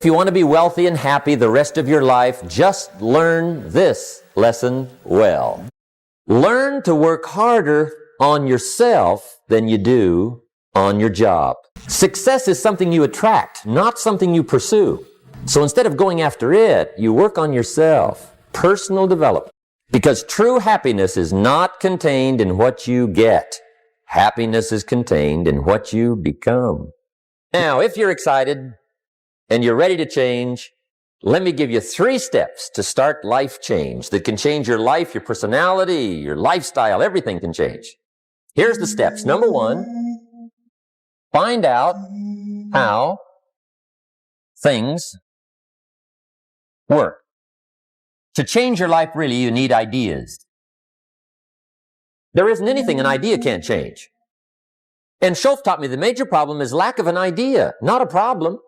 you want to be wealthy and happy the rest of your life, just learn this lesson well. Learn to work harder on yourself than you do on your job. Success is something you attract, not something you pursue. So instead of going after it, you work on yourself. Personal development. Because true happiness is not contained in what you get. Happiness is contained in what you become. Now, if you're excited and you're ready to change, let me give you 3 steps to start life change that can change your life, your personality, your lifestyle, everything can change. Here's the steps. Number 1, find out how things work. To change your life, really, you need ideas. There isn't anything an idea can't change. And Schoaf taught me the major problem is lack of an idea, not a problem.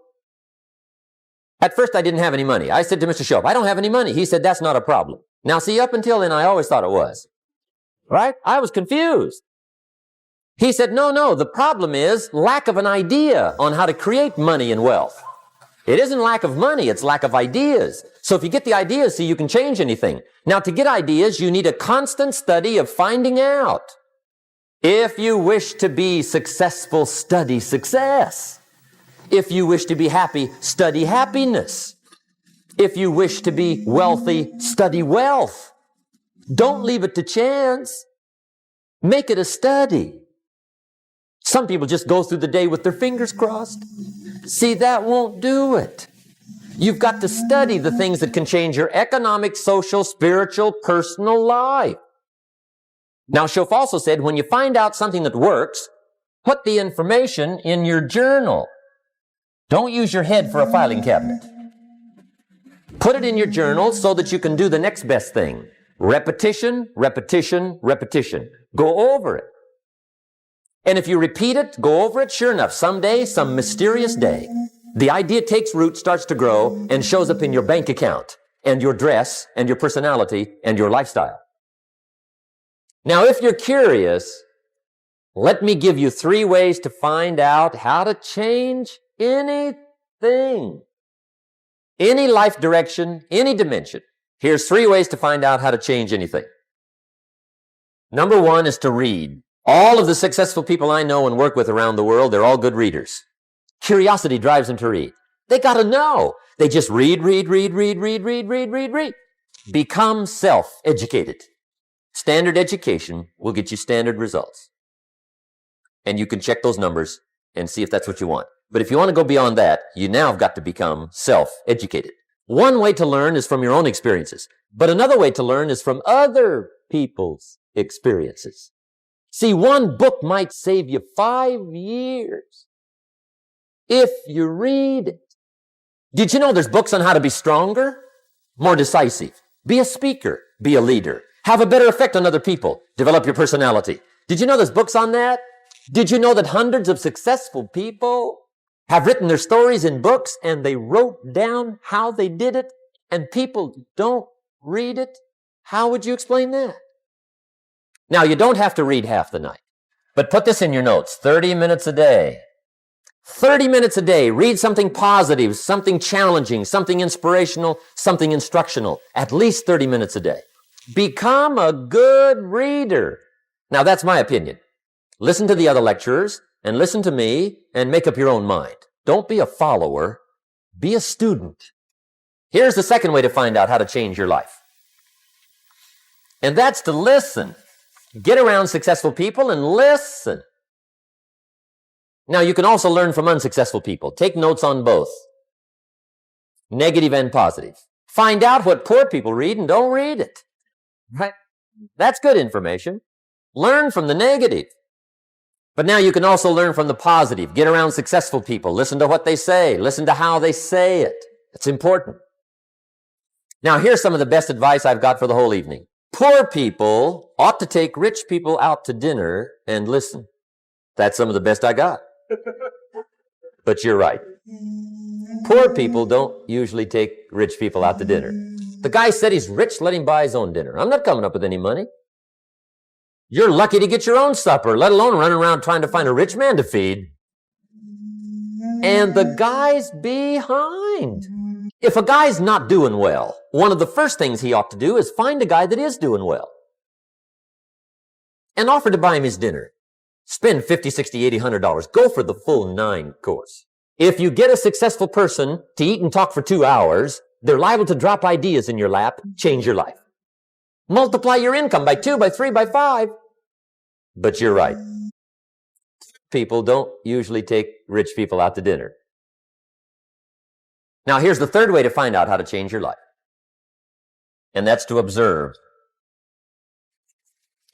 At first, I didn't have any money. I said to Mr. Schoaf, I don't have any money. He said, that's not a problem. Now, see, up until then, I always thought it was. Right? I was confused. He said, no, the problem is lack of an idea on how to create money and wealth. It isn't lack of money, it's lack of ideas. So if you get the ideas, see, you can change anything. Now, to get ideas, you need a constant study of finding out. If you wish to be successful, study success. If you wish to be happy, study happiness. If you wish to be wealthy, study wealth. Don't leave it to chance. Make it a study. Some people just go through the day with their fingers crossed. See, that won't do it. You've got to study the things that can change your economic, social, spiritual, personal life. Now, Schoaf also said, when you find out something that works, put the information in your journal. Don't use your head for a filing cabinet. Put it in your journal so that you can do the next best thing. Repetition, repetition, repetition. Go over it. And if you repeat it, go over it, sure enough, someday, some mysterious day, the idea takes root, starts to grow, and shows up in your bank account, and your dress, and your personality, and your lifestyle. Now, if you're curious, let me give you 3 ways to find out how to change anything. Any life direction, any dimension. Here's 3 ways to find out how to change anything. Number 1 is to read. All of the successful people I know and work with around the world, they're all good readers. Curiosity drives them to read. They got to know. They just read. Become self-educated. Standard education will get you standard results. And you can check those numbers and see if that's what you want. But if you want to go beyond that, you now have got to become self-educated. One way to learn is from your own experiences. But another way to learn is from other people's experiences. See, one book might save you 5 years if you read it. Did you know there's books on how to be stronger, more decisive? Be a speaker, be a leader, have a better effect on other people, develop your personality. Did you know there's books on that? Did you know that hundreds of successful people have written their stories in books and they wrote down how they did it and people don't read it? How would you explain that? Now, you don't have to read half the night, but put this in your notes, 30 minutes a day. 30 minutes a day, read something positive, something challenging, something inspirational, something instructional, at least 30 minutes a day. Become a good reader. Now, that's my opinion. Listen to the other lecturers and listen to me and make up your own mind. Don't be a follower, be a student. Here's the second way to find out how to change your life. And that's to listen. Get around successful people and listen. Now, you can also learn from unsuccessful people. Take notes on both, negative and positive. Find out what poor people read and don't read it. Right? That's good information. Learn from the negative. But now you can also learn from the positive. Get around successful people. Listen to what they say. Listen to how they say it. It's important. Now, here's some of the best advice I've got for the whole evening. Poor people ought to take rich people out to dinner and listen. That's some of the best I got. But you're right. Poor people don't usually take rich people out to dinner. The guy said he's rich, let him buy his own dinner. I'm not coming up with any money. You're lucky to get your own supper, let alone running around trying to find a rich man to feed. and the guy's behind. If a guy's not doing well, one of the first things he ought to do is find a guy that is doing well and offer to buy him his dinner. Spend $50, $60, $80, $100. Go for the full 9 course. If you get a successful person to eat and talk for 2 hours, they're liable to drop ideas in your lap, change your life. Multiply your income by 2, by 3, by 5. But you're right. People don't usually take rich people out to dinner. Now, here's the third way to find out how to change your life. And that's to observe.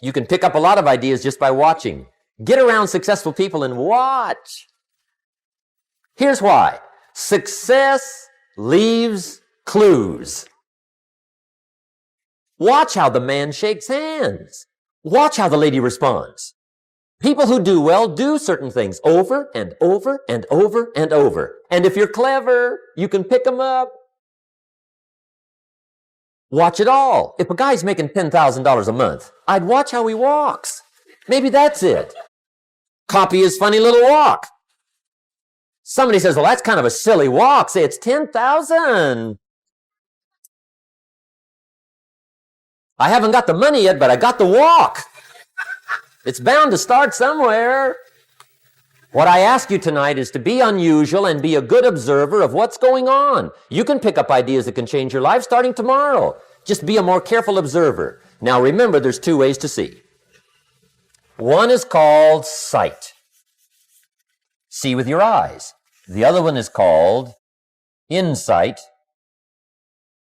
You can pick up a lot of ideas just by watching. Get around successful people and watch. Here's why. Success leaves clues. Watch how the man shakes hands. Watch how the lady responds. People who do well do certain things over and over and over and over. And if you're clever, you can pick them up. Watch it all. If a guy's making $10,000 a month, I'd watch how he walks. Maybe that's it. Copy his funny little walk. Somebody says, well, that's kind of a silly walk. Say, it's 10,000. I haven't got the money yet, but I got the walk. It's bound to start somewhere. What I ask you tonight is to be unusual and be a good observer of what's going on. You can pick up ideas that can change your life starting tomorrow. Just be a more careful observer. Now remember, there's 2 ways to see. One is called sight. See with your eyes. The other one is called insight.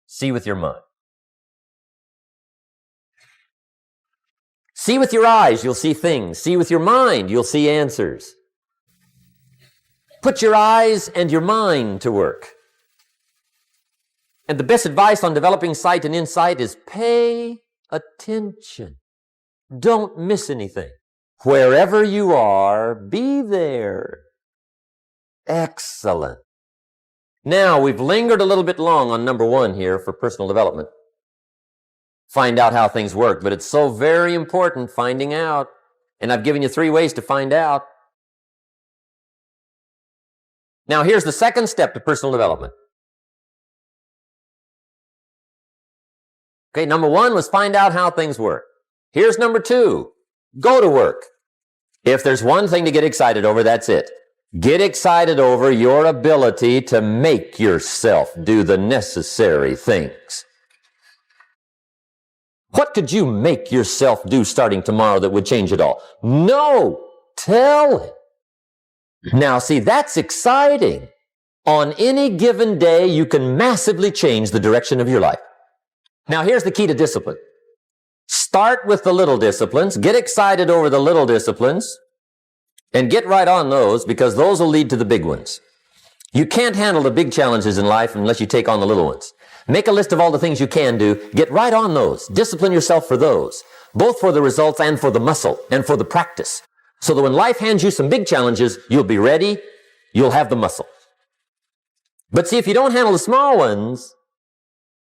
See with your mind. See with your eyes, you'll see things. See with your mind, you'll see answers. Put your eyes and your mind to work. And the best advice on developing sight and insight is pay attention. Don't miss anything. Wherever you are, be there. Excellent. Now, we've lingered a little bit long on number 1 here for personal development. Find out how things work, but it's so very important finding out. And I've given you 3 ways to find out. Now, here's the second step to personal development. Okay, number 1 was find out how things work. Here's number 2, go to work. If there's one thing to get excited over, that's it. Get excited over your ability to make yourself do the necessary things. What could you make yourself do starting tomorrow that would change it all? No, tell it. Now, see, that's exciting. On any given day, you can massively change the direction of your life. Now, here's the key to discipline. Start with the little disciplines, get excited over the little disciplines, and get right on those because those will lead to the big ones. You can't handle the big challenges in life unless you take on the little ones. Make a list of all the things you can do. Get right on those. Discipline yourself for those, both for the results and for the muscle and for the practice. So that when life hands you some big challenges, you'll be ready, you'll have the muscle. But see, if you don't handle the small ones,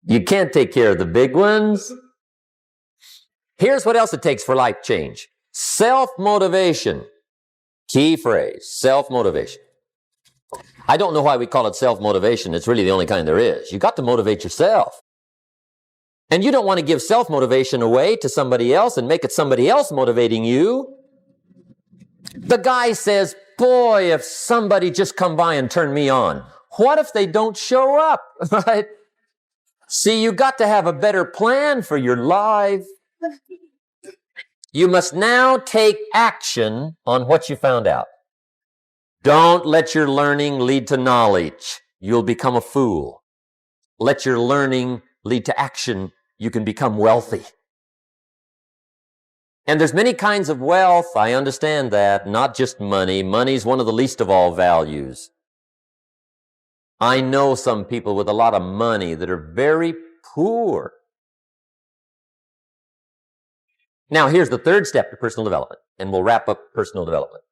you can't take care of the big ones. Here's what else it takes for life change. Self-motivation. Key phrase, self-motivation. I don't know why we call it self-motivation. It's really the only kind there is. You got to motivate yourself. And you don't want to give self-motivation away to somebody else and make it somebody else motivating you. The guy says, boy, if somebody just come by and turn me on. What if they don't show up? Right? See, you got to have a better plan for your life. You must now take action on what you found out. Don't let your learning lead to knowledge. You'll become a fool. Let your learning lead to action. You can become wealthy. And there's many kinds of wealth. I understand that. Not just money. Money's one of the least of all values. I know some people with a lot of money that are very poor. Now, here's the third step to personal development, and we'll wrap up personal development.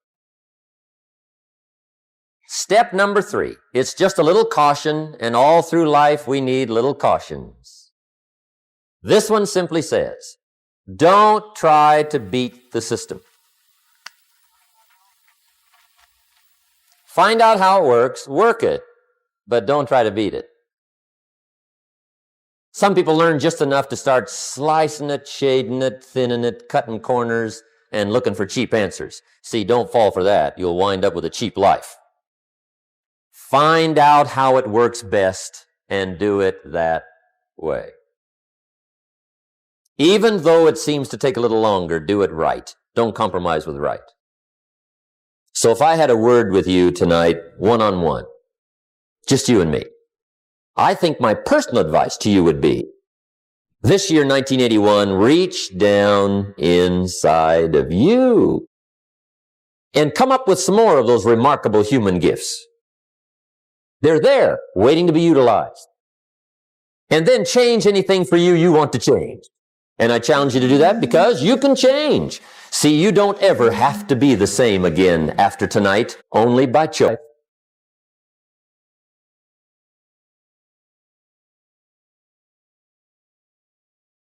Step number 3, it's just a little caution, and all through life we need little cautions. This one simply says, don't try to beat the system. Find out how it works, work it, but don't try to beat it. Some people learn just enough to start slicing it, shading it, thinning it, cutting corners, and looking for cheap answers. See, don't fall for that. You'll wind up with a cheap life. Find out how it works best and do it that way. Even though it seems to take a little longer, do it right. Don't compromise with right. So if I had a word with you tonight, one-on-one, just you and me, I think my personal advice to you would be, this year, 1981, reach down inside of you and come up with some more of those remarkable human gifts. They're there, waiting to be utilized. And then change anything for you want to change. And I challenge you to do that because you can change. See, you don't ever have to be the same again after tonight, only by choice.